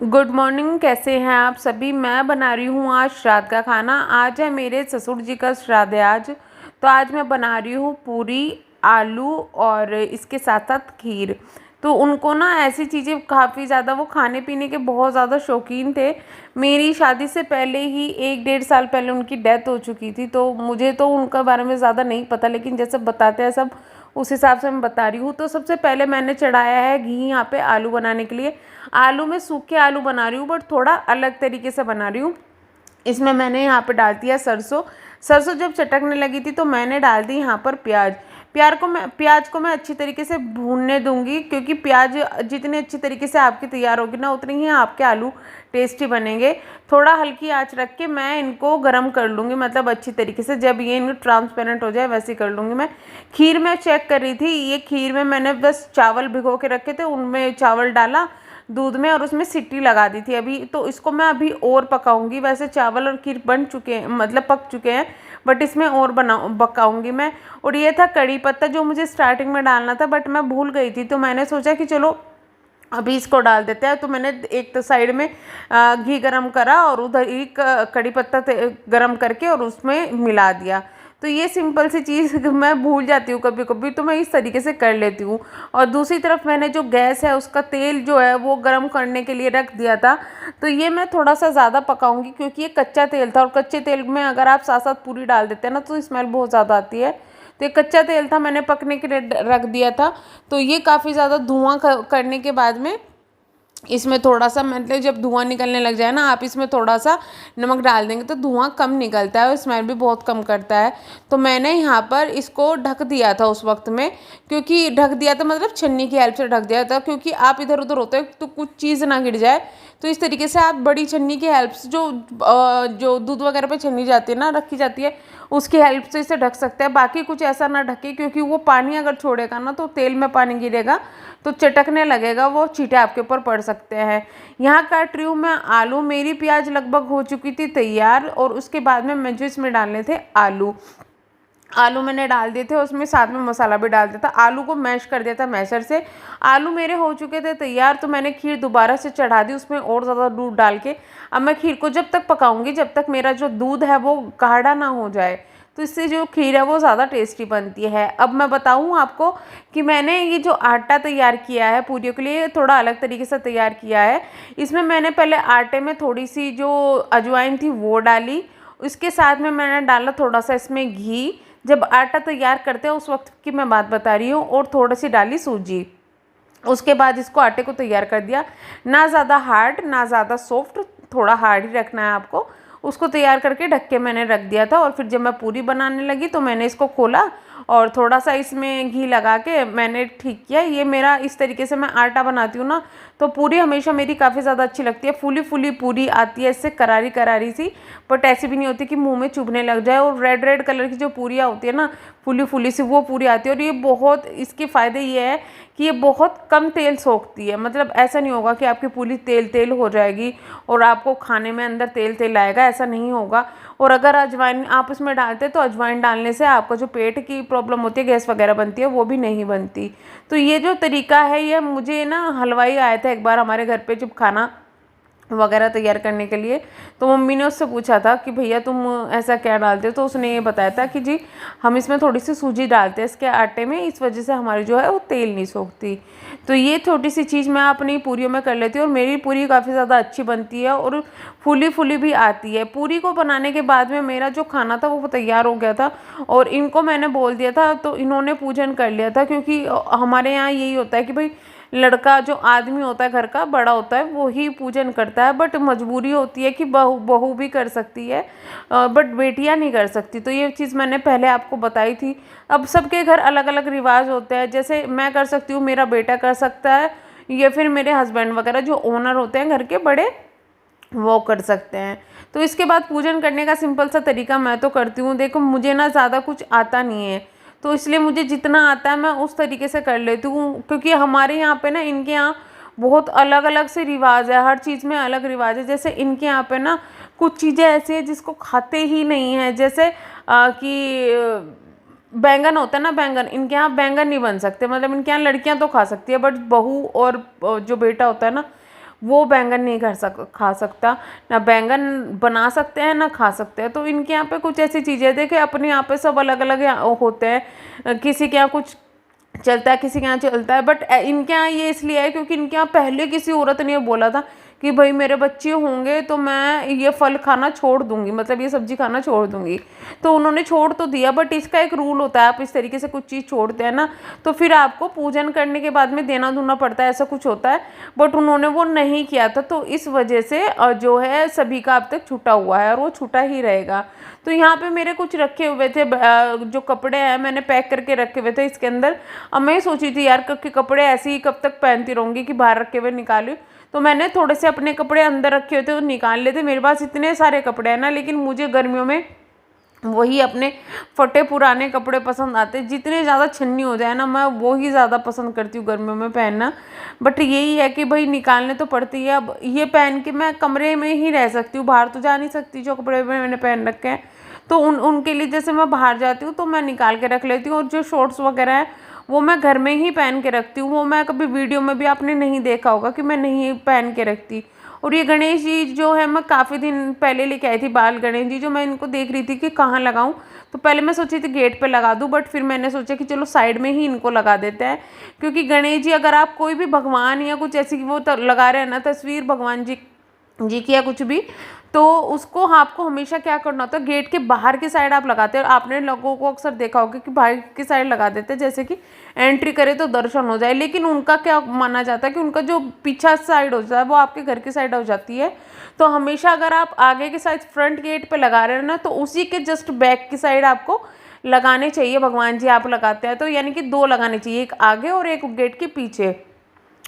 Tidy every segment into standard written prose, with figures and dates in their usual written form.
Good morning. कैसे हैं आप सभी। मैं बना रही हूँ आज श्राद्ध का खाना। आज है मेरे ससुर जी का श्राद्ध है आज। तो आज मैं बना रही हूँ पूरी, आलू और इसके साथ साथ खीर। तो उनको ना ऐसी चीज़ें काफ़ी ज़्यादा, वो खाने पीने के बहुत ज़्यादा शौकीन थे। मेरी शादी से पहले ही 1 डेढ़ साल पहले उनकी डेथ हो चुकी थी। तो मुझे तो उनके बारे में ज़्यादा नहीं पता, लेकिन जैसे बताते हैं सब उस हिसाब से मैं बता रही हूँ। तो सबसे पहले मैंने चढ़ाया है घी यहाँ पे आलू बनाने के लिए। आलू में सूखे आलू बना रही हूँ, बट थोड़ा अलग तरीके से बना रही हूँ। इसमें मैंने यहाँ पे डाल दिया सरसों। सरसों जब चटकने लगी थी तो मैंने डाल दी यहाँ पर प्याज। प्याज को मैं अच्छी तरीके से भूनने दूंगी, क्योंकि प्याज जितने अच्छी तरीके से आपकी तैयार होगी ना, उतनी ही आपके आलू टेस्टी बनेंगे। थोड़ा हल्की आंच रख के मैं इनको गरम कर लूँगी, मतलब अच्छी तरीके से। जब ये इनको ट्रांसपेरेंट हो जाए वैसे ही कर लूँगी मैं। खीर में चेक कर रही थी, ये खीर में मैंने बस चावल भिगो के रखे थे, उनमें चावल डाला दूध में और उसमें सीटी लगा दी थी अभी। तो इसको मैं अभी और पकाऊंगी। वैसे चावल और खीर बन चुके हैं, मतलब पक चुके हैं, बट इसमें और पकाऊंगी मैं। और ये था कड़ी पत्ता, जो मुझे स्टार्टिंग में डालना था बट मैं भूल गई थी। तो मैंने सोचा कि चलो अभी इसको डाल देते हैं। तो मैंने एक तो साइड में घी गरम करा और उधर ही कड़ी पत्ता गरम करके और उसमें मिला दिया। तो ये सिंपल सी चीज़ मैं भूल जाती हूँ कभी कभी, तो मैं इस तरीके से कर लेती हूँ। और दूसरी तरफ मैंने जो गैस है उसका तेल जो है वो गरम करने के लिए रख दिया था। तो ये मैं थोड़ा सा ज़्यादा पकाऊंगी, क्योंकि ये कच्चा तेल था, और कच्चे तेल में अगर आप साथ साथ पूरी डाल देते हैं ना तो स्मेल बहुत ज़्यादा आती है। तो ये कच्चा तेल था, मैंने पकने के लिए रख दिया था। तो ये काफ़ी ज़्यादा धुआं करने के बाद में इसमें थोड़ा सा, मतलब जब धुआं निकलने लग जाए ना, आप इसमें थोड़ा सा नमक डाल देंगे तो धुआं कम निकलता है और स्मेल भी बहुत कम करता है। तो मैंने यहाँ पर इसको ढक दिया था उस वक्त में, क्योंकि ढक दिया था मतलब छन्नी की हेल्प से ढक दिया था, क्योंकि आप इधर उधर होते हैं तो कुछ चीज़ ना गिर जाए। तो इस तरीके से आप बड़ी छन्नी की हेल्प से, जो दूध वगैरह पे छन्नी जाती है ना, रखी जाती है, उसकी हेल्प से इसे ढक सकते हैं। बाकी कुछ ऐसा ना ढके, क्योंकि वो पानी अगर छोड़ेगा ना तो तेल में पानी गिरेगा तो चटकने लगेगा, वो छींटे आपके ऊपर पड़ सकते हैं। यहाँ काट रही हूँ मैं आलू। मेरी प्याज लगभग हो चुकी थी तैयार, और उसके बाद में मुझे इसमें डालने थे आलू। आलू मैंने डाल दिए थे, उसमें साथ में मसाला भी डाल दिया था। आलू को मैश कर दिया था मैशर से। आलू मेरे हो चुके थे तैयार। तो मैंने खीर दोबारा से चढ़ा दी, उसमें और ज़्यादा दूध डाल के। अब मैं खीर को जब तक पकाऊंगी जब तक मेरा जो दूध है वो गाढ़ा ना हो जाए, तो इससे जो खीर है वो ज़्यादा टेस्टी बनती है। अब मैं बताऊँ आपको कि मैंने ये जो आटा तैयार किया है पूरियों के लिए, थोड़ा अलग तरीके से तैयार किया है। इसमें मैंने पहले आटे में थोड़ी सी जो अजवाइन थी वो डाली। उसके साथ में मैंने डाला थोड़ा सा इसमें घी। जब आटा तैयार करते हैं उस वक्त की मैं बात बता रही हूँ। और थोड़ी सी डाली सूजी। उसके बाद इसको आटे को तैयार कर दिया। ना ज़्यादा हार्ड ना ज़्यादा सॉफ्ट, थोड़ा हार्ड ही रखना है आपको। उसको तैयार करके ढक के मैंने रख दिया था। और फिर जब मैं पूरी बनाने लगी तो मैंने इसको खोला और थोड़ा सा इसमें घी लगा के मैंने ठीक किया। ये मेरा इस तरीके से मैं आटा बनाती हूँ ना, तो पूरी हमेशा मेरी काफ़ी ज़्यादा अच्छी लगती है। फूली फूली पूरी आती है, इससे करारी करारी सी, बट ऐसी भी नहीं होती कि मुंह में चुभने लग जाए। और रेड रेड कलर की जो पूरियाँ होती है ना, फूली फूली सी, वो पूरी आती है। और ये बहुत, इसके फ़ायदे ये है कि ये बहुत कम तेल सोखती है। मतलब ऐसा नहीं होगा कि आपकी पूरी तेल तेल हो जाएगी और आपको खाने में अंदर तेल तेल आएगा, ऐसा नहीं होगा। और अगर अजवाइन आप उसमें डालते तो अजवाइन डालने से आपका जो पेट की प्रॉब्लम होती है, गैस वगैरह बनती है, वो भी नहीं बनती। तो ये जो तरीका है, ये मुझे ना हलवाई आया था एक बार हमारे घर पे जब खाना वगैरह तैयार करने के लिए, तो मम्मी ने उससे पूछा था कि भैया तुम ऐसा क्या डालते हो। तो उसने ये बताया था कि जी हम इसमें थोड़ी सी सूजी डालते हैं इसके आटे में, इस वजह से हमारी जो है वो तेल नहीं सोखती। तो ये छोटी सी चीज़ मैं अपनी पूरियों में कर लेती हूँ, और मेरी पूरी काफ़ी ज़्यादा अच्छी बनती है और फूली फूली भी आती है। पूरी को बनाने के बाद में मेरा जो खाना था वो तैयार हो गया था, और इनको मैंने बोल दिया था तो इन्होंने पूजन कर लिया था। क्योंकि हमारे यहाँ यही होता है कि भाई लड़का जो आदमी होता है घर का बड़ा होता है वो ही पूजन करता है, बट मजबूरी होती है कि बहू भी कर सकती है, बट बेटियां नहीं कर सकती। तो ये चीज़ मैंने पहले आपको बताई थी। अब सबके घर अलग अलग रिवाज होते हैं। जैसे मैं कर सकती हूँ, मेरा बेटा कर सकता है, या फिर मेरे हस्बैंड वगैरह जो ओनर होते हैं घर के बड़े, वो कर सकते हैं। तो इसके बाद पूजन करने का सिंपल सा तरीका मैं तो करती हूँ। देखो मुझे ना ज़्यादा कुछ आता नहीं है, तो इसलिए मुझे जितना आता है मैं उस तरीके से कर लेती हूँ। क्योंकि हमारे यहाँ पे ना, इनके यहाँ बहुत अलग अलग से रिवाज है, हर चीज़ में अलग रिवाज है। जैसे इनके यहाँ पे ना कुछ चीज़ें ऐसी हैं जिसको खाते ही नहीं हैं। जैसे कि बैंगन होता है ना, बैंगन इनके यहाँ बैंगन नहीं बन सकते। मतलब इनके यहाँ लड़कियाँ तो खा सकती है, बट बहू और जो बेटा होता है ना, वो बैंगन नहीं खा सकता, ना बैंगन बना सकते हैं ना खा सकते हैं। तो इनके यहाँ पे कुछ ऐसी चीज़ें देखिए, अपने यहाँ पे सब अलग अलग होते हैं, किसी के यहाँ कुछ चलता है किसी के यहाँ चलता है, बट इनके यहाँ ये इसलिए है क्योंकि इनके यहाँ पहले किसी औरत ने बोला था कि भाई मेरे बच्चे होंगे तो मैं ये फल खाना छोड़ दूंगी, मतलब ये सब्जी खाना छोड़ दूंगी। तो उन्होंने छोड़ तो दिया, बट इसका एक रूल होता है, आप इस तरीके से कुछ चीज़ छोड़ते हैं ना तो फिर आपको पूजन करने के बाद में देना दूना पड़ता है, ऐसा कुछ होता है। बट उन्होंने वो नहीं किया था, तो इस वजह से जो है सभी का अब तक छूटा हुआ है और वो छूटा ही रहेगा। तो यहाँ पे मेरे कुछ रखे हुए थे जो कपड़े हैं, मैंने पैक करके रखे हुए थे इसके अंदर। अब मैं सोची थी यार कि कपड़े ऐसे ही कब तक पहनती रहूँगी कि बाहर रखे हुए निकालूँ, तो मैंने थोड़े से अपने कपड़े अंदर रखे हुए थे वो निकाल लेते। मेरे पास इतने सारे कपड़े हैं ना, लेकिन मुझे गर्मियों में वही अपने फटे पुराने कपड़े पसंद आते, जितने ज़्यादा छन्नी हो जाए ना मैं वो ही ज़्यादा पसंद करती हूँ गर्मियों में पहनना। बट यही है कि भाई निकालने तो पड़ती है। अब ये पहन के मैं कमरे में ही रह सकती हूँ, बाहर तो जा नहीं सकती। जो कपड़े मैंने पहन रखे हैं तो उनके लिए जैसे मैं बाहर जाती हूँ तो मैं निकाल के रख लेती हूँ, और जो शॉर्ट्स वगैरह है वो मैं घर में ही पहन के रखती हूँ। वो मैं कभी वीडियो में भी आपने नहीं देखा होगा कि मैं नहीं पहन के रखती। और ये गणेश जी जो है मैं काफ़ी दिन पहले लेके आई थी, बाल गणेश जी, जो मैं इनको देख रही थी कि कहाँ लगाऊं। तो पहले मैं सोची थी गेट पे लगा दूं, बट फिर मैंने सोचा कि चलो साइड में ही इनको लगा देते हैं। क्योंकि गणेश जी अगर आप कोई भी भगवान या कुछ ऐसी वो लगा रहे हैं ना तस्वीर भगवान जी की या कुछ भी, तो उसको आपको हमेशा क्या करना होता है, गेट के बाहर की साइड आप लगाते हैं। आपने लोगों को अक्सर देखा होगा कि बाहर की साइड लगा देते हैं, जैसे कि एंट्री करे तो दर्शन हो जाए। लेकिन उनका क्या माना जाता है कि उनका जो पीछा साइड होता है वो आपके घर की साइड हो जाती है। तो हमेशा अगर आप आगे की साइड फ्रंट गेट पे लगा रहे हैं ना, तो उसी के जस्ट बैक की साइड आपको लगाने चाहिए। भगवान जी आप लगाते हैं तो यानी कि 2 लगाने चाहिए, एक आगे और एक गेट के पीछे।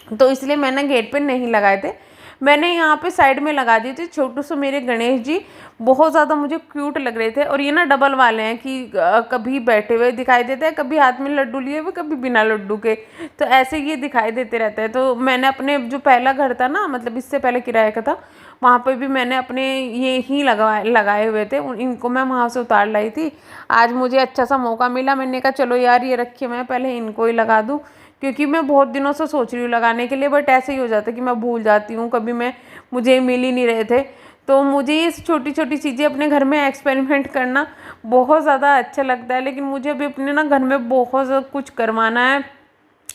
तो इसलिए मैंने गेट पे नहीं लगाए थे, मैंने यहाँ पे साइड में लगा दिए थे। छोटू से मेरे गणेश जी बहुत ज़्यादा मुझे क्यूट लग रहे थे। और ये ना डबल वाले हैं कि कभी बैठे हुए दिखाई देते हैं, कभी हाथ में लड्डू लिए हुए, कभी बिना लड्डू के, तो ऐसे ये दिखाई देते रहते हैं। तो मैंने अपने जो पहला घर था ना, मतलब इससे पहले किराए का था, वहाँ पे भी मैंने अपने ये ही लगाए हुए थे। इनको मैं वहाँ से उतार लाई थी। आज मुझे अच्छा सा मौका मिला, मैंने कहा चलो यार ये रखे मैं पहले इनको ही लगा दूँ, क्योंकि मैं बहुत दिनों से सोच रही हूँ लगाने के लिए। बट ऐसे ही हो जाता है कि मैं भूल जाती हूँ, कभी मुझे मिल ही नहीं रहे थे। तो मुझे ये छोटी छोटी चीज़ें अपने घर में एक्सपेरिमेंट करना बहुत ज़्यादा अच्छा लगता है। लेकिन मुझे अभी अपने ना घर में बहुत ज़्यादा कुछ करवाना है,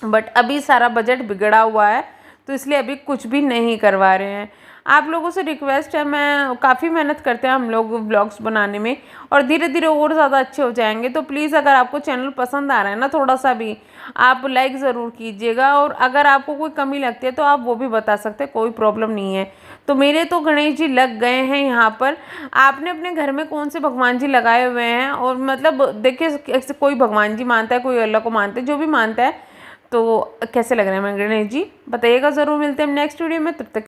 बट अभी सारा बजट बिगड़ा हुआ है, तो इसलिए अभी कुछ भी नहीं करवा रहे हैं। आप लोगों से रिक्वेस्ट है, मैं काफ़ी मेहनत करते हैं हम लोग व्लॉग्स बनाने में, और धीरे धीरे और ज़्यादा अच्छे हो जाएंगे। तो प्लीज़ अगर आपको चैनल पसंद आ रहा है ना थोड़ा सा भी, आप लाइक ज़रूर कीजिएगा। और अगर आपको कोई कमी लगती है तो आप वो भी बता सकते हैं, कोई प्रॉब्लम नहीं है। तो मेरे तो गणेश जी लग गए हैं यहाँ पर। आपने अपने घर में कौन से भगवान जी लगाए हुए हैं? और मतलब देखिए कोई भगवान जी मानता है, कोई अल्लाह को मानता है, जो भी मानता है। तो कैसे लग रहे हैं गणेश जी बताइएगा ज़रूर। मिलते हैं नेक्स्ट वीडियो में, तब तक